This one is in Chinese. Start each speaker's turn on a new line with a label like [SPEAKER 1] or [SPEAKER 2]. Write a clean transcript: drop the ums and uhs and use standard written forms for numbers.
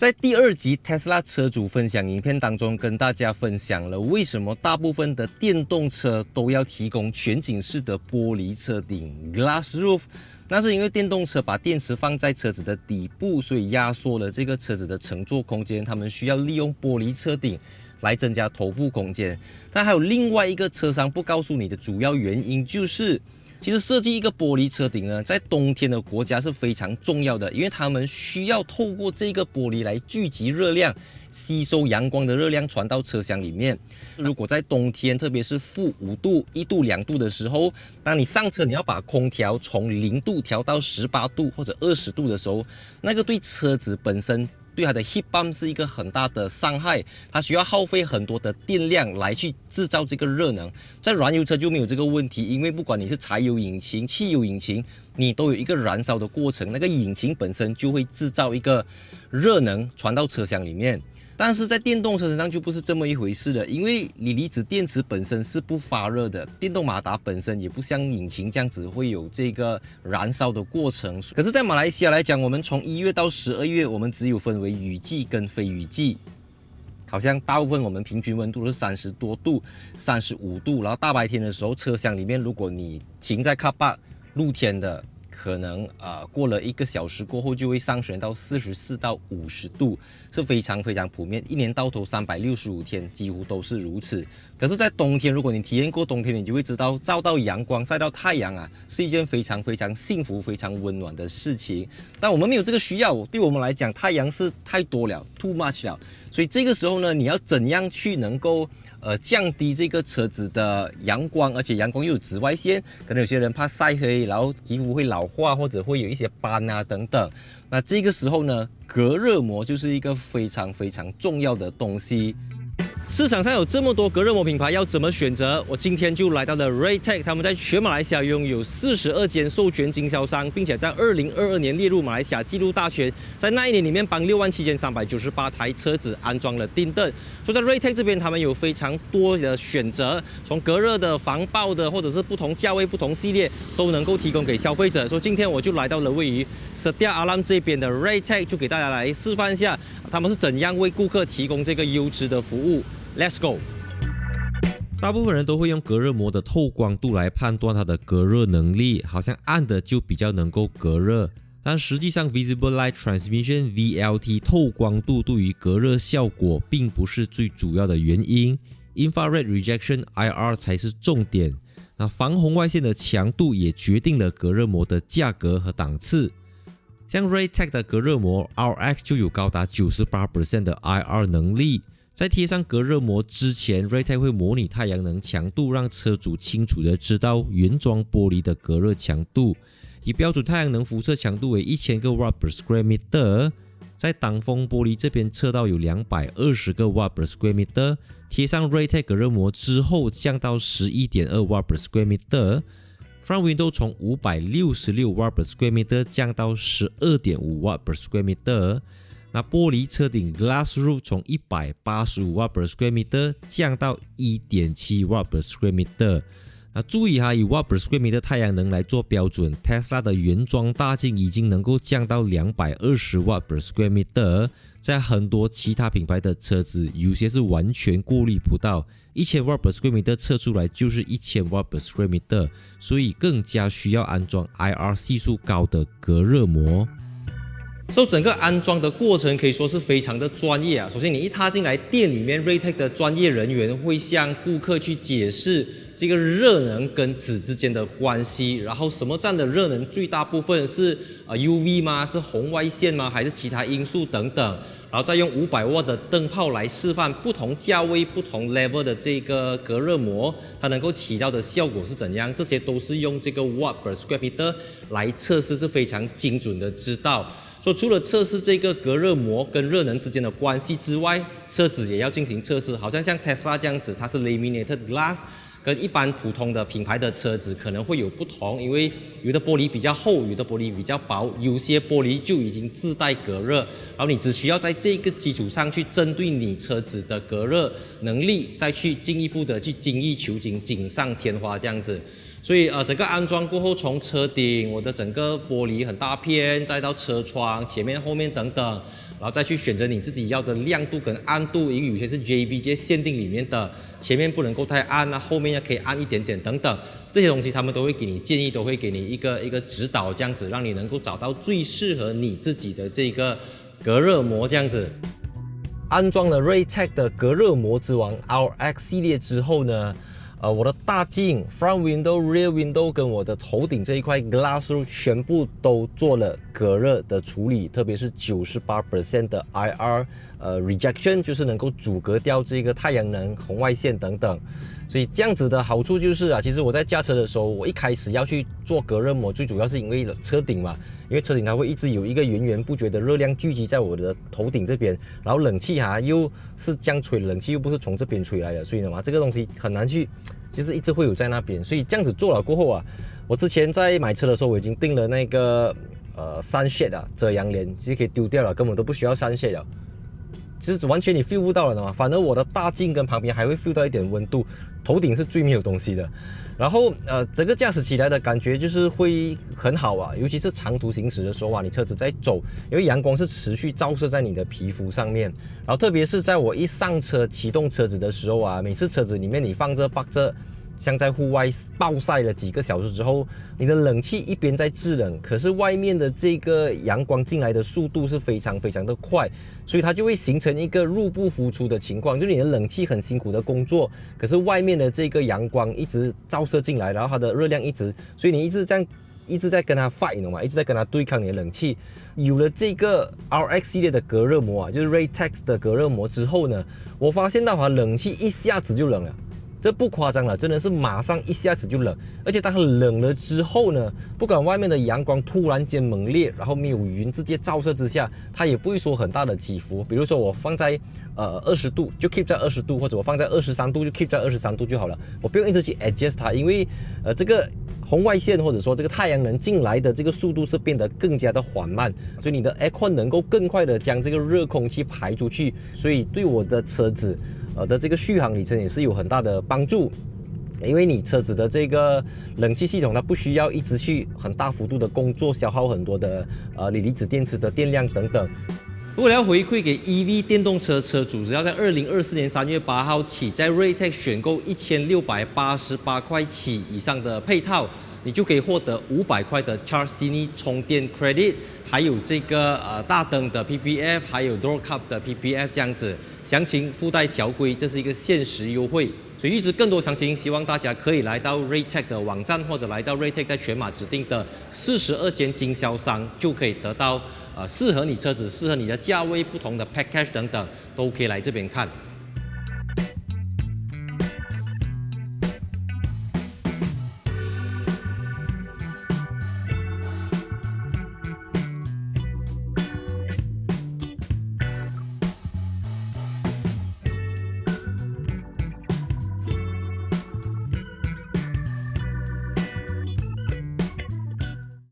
[SPEAKER 1] 在第2集 Tesla 车主分享影片当中，跟大家分享了为什么大部分的电动车都要提供全景式的玻璃车顶 （glass roof）。那是因为电动车把电池放在车子的底部，所以压缩了这个车子的乘坐空间。他们需要利用玻璃车顶来增加头部空间。但还有另外一个车商不告诉你的主要原因就是。其实设计一个玻璃车顶呢，在冬天的国家是非常重要的，因为他们需要透过这个玻璃来聚集热量，吸收阳光的热量传到车厢里面。如果在冬天，特别是-5度、1度、2度的时候，当你上车你要把空调从0度调到18度或者20度的时候，那个对车子本身。对它的 heat pump 是一个很大的伤害，它需要耗费很多的电量来去制造这个热能。在燃油车就没有这个问题，因为不管你是柴油引擎、汽油引擎，你都有一个燃烧的过程，那个引擎本身就会制造一个热能传到车厢里面。但是在电动车身上就不是这么一回事了，因为锂离子电池本身是不发热的，电动马达本身也不像引擎这样子会有这个燃烧的过程。可是，在马来西亚来讲，我们从1月到12月，我们只有分为雨季跟非雨季。好像大部分我们平均温度是30多度、35度，然后大白天的时候，车厢里面如果你停在 car park 露天的。可能过了1个小时过后就会上升到44到50度，是非常非常普遍，一年到头365天几乎都是如此。可是，在冬天，如果你体验过冬天，你就会知道，照到阳光、晒到太阳是一件非常非常幸福、非常温暖的事情。但我们没有这个需要，对我们来讲，太阳是太多了 ，too much 了。所以这个时候呢，你要怎样去能够降低这个车子的阳光，而且阳光又有紫外线，可能有些人怕晒黑，然后皮肤会老化或者会有一些斑等等。那这个时候呢，隔热膜就是一个非常非常重要的东西。市场上有这么多隔热膜品牌，要怎么选择？我今天就来到了 Raytech， 他们在全马来西亚拥有42间授权经销商，并且在2022年列入马来西亚纪录大全，在那一年里面帮67398台车子安装了电灯。所以在 Raytech 这边，他们有非常多的选择，从隔热的、防爆的，或者是不同价位、不同系列，都能够提供给消费者。所以今天我就来到了位于 Setia Alam 这边的 Raytech， 就给大家来示范一下他们是怎样为顾客提供这个优质的服务。Let's go！ 大部分人都会用隔热膜的透光度来判断它的隔热能力，好像暗的就比较能够隔热，但实际上 Visible Light Transmission VLT 透光度对于隔热效果并不是最主要的原因 ，Infrared Rejection IR 才是重点。那防红外线的强度也决定了隔热膜的价格和档次。像 Raytech 的隔热膜 RX 就有高达 98% 的 IR 能力。在贴上隔热膜之前 ，Raytech 会模拟太阳能强度，让车主清楚的知道原装玻璃的隔热强度。以标准太阳能辐射强度为1000个 Watt per square meter， 在挡风玻璃这边测到有220个 Watt per square meter， 贴上 Raytech 隔热膜之后降到 11.2 Watt per square meter。Front window 从566 Watt per square meter 降到 12.5 Watt per square meter。那玻璃车顶 glass roof 从185 Watt per square meter 降到 1.7 Watt per square meter。那注意以 Watt per square meter 太阳能来做标准 ，Tesla 的原装大镜已经能够降到220 Watt per square meter， 在很多其他品牌的车子，有些是完全过滤不到，1000 Watt per square meter 测出来就是1000 Watt per square meter， 所以更加需要安装 IR 系数高的隔热膜。整个安装的过程可以说是非常的专业首先，你一踏进来店里面 ，Raytech 的专业人员会向顾客去解释这个热能跟纸之间的关系，然后什么占的热能最大部分是UV 吗？是红外线吗？还是其他因素等等？然后再用500瓦的灯泡来示范不同价位、不同 level 的这个隔热膜，它能够起到的效果是怎样？这些都是用这个 Watt per square meter 来测试，是非常精准的知道。所以除了测试这个隔热膜跟热能之间的关系之外，车子也要进行测试。好像Tesla 这样子，它是 laminated glass， 跟一般普通的品牌的车子可能会有不同，因为有的玻璃比较厚，有的玻璃比较薄，有些玻璃就已经自带隔热，然后你只需要在这个基础上去针对你车子的隔热能力，再去进一步的去精益求精，锦上添花这样子。所以整个安装过后，从车顶我的整个玻璃很大片，再到车窗前面、后面等等，然后再去选择你自己要的亮度跟暗度，因为有些是 JBJ 限定里面的，前面不能够太暗啊，后面也可以暗一点点等等，这些东西他们都会给你建议，都会给你一个指导，这样子让你能够找到最适合你自己的这个隔热膜这样子。安装了 Raytech 的隔热膜之王 RX 系列之后呢，我的大镜 Front Window、Rear Window 跟我的头顶这一块 Glass Roof 全部都做了隔热的处理，特别是98% 的 IR rejection， 就是能够阻隔掉这个太阳能、红外线等等。所以这样子的好处就是啊，其实我在驾车的时候，我一开始要去做隔热膜，最主要是因为车顶嘛，因为车顶它会一直有一个源源不绝的热量聚集在我的头顶这边，然后冷气又是这样吹，冷气又不是从这边吹来的，所以呢嘛，这个东西很难去，就是一直会有在那边。所以这样子做了过后啊，我之前在买车的时候我已经订了那个sunshade 啊，遮阳帘，其实可以丢掉了，根本都不需要sunshade了。其实完全你 feel 不到了的嘛，反而我的大镜跟旁边还会 feel 到一点温度，头顶是最没有东西的。然后整个驾驶起来的感觉就是会很好啊，尤其是长途行驶的时候啊，你车子在走，因为阳光是持续照射在你的皮肤上面，然后特别是在我一上车启动车子的时候啊，每次车子里面你放着像在户外暴晒了几个小时之后，你的冷气一边在制冷，可是外面的这个阳光进来的速度是非常非常的快，所以它就会形成一个入不敷出的情况，就是你的冷气很辛苦的工作，可是外面的这个阳光一直照射进来，然后它的热量所以你一直在跟它 fight， 你懂吗？一直在跟它对抗你的冷气。有了这个 RX 系列的隔热膜啊，就是 Raytech 的隔热膜之后呢，我发现到冷气一下子就冷了。这不夸张了，真的是马上一下子就冷，而且当它冷了之后呢，不管外面的阳光突然间猛烈，然后没有云直接照射之下，它也不会说很大的起伏。比如说我放在20度就 keep 在20度，或者我放在23度就 keep 在23度就好了，我不用一直去 adjust 它，因为这个红外线或者说这个太阳能进来的这个速度是变得更加的缓慢，所以你的 aircon 能够更快的将这个热空气排出去，所以对我的车子的这个续航里程也是有很大的帮助，因为你车子的这个冷气系统它不需要一直去很大幅度的工作，消耗很多的锂离子电池的电量等等。如果要回馈给 EV 电动车车主，只要在2024年3月8号起，在 Raytech 选购1688块起以上的配套，你就可以获得500块的 Charge Cine 充电 credit， 还有这个大灯的 PPF， 还有 Door Cup 的 PPF 这样子。详情附带条规，这是一个限时优惠。所以预知更多详情，希望大家可以来到 Raytech 的网站，或者来到 Raytech 在全马指定的42间经销商，就可以得到适合你车子、适合你的价位不同的 package 等等，都可以来这边看。